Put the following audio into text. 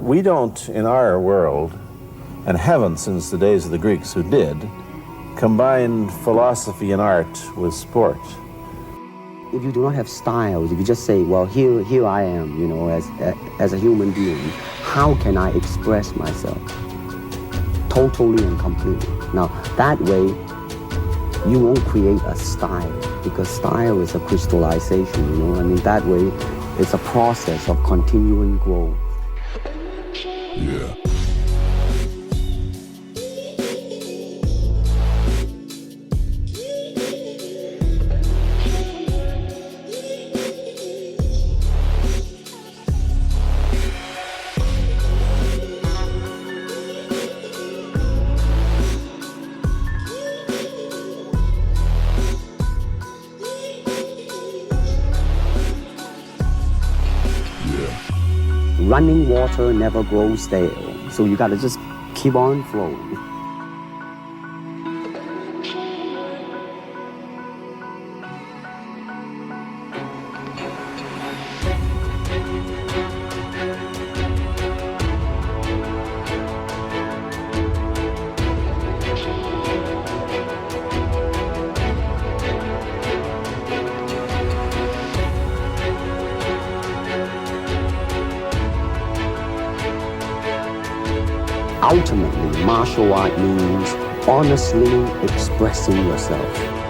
We don't, in our world, and haven't since the days of the Greeks who did, combine philosophy and art with sport. If you do not have styles, if you just say, well, here I am, as a human being, how can I express myself totally and completely? Now, that way, you won't create a style, because style is a crystallization, that way, it's a process of continuing growth. Yeah. Running water never grows stale, so you gotta just keep on flowing. Ultimately, martial art means honestly expressing yourself.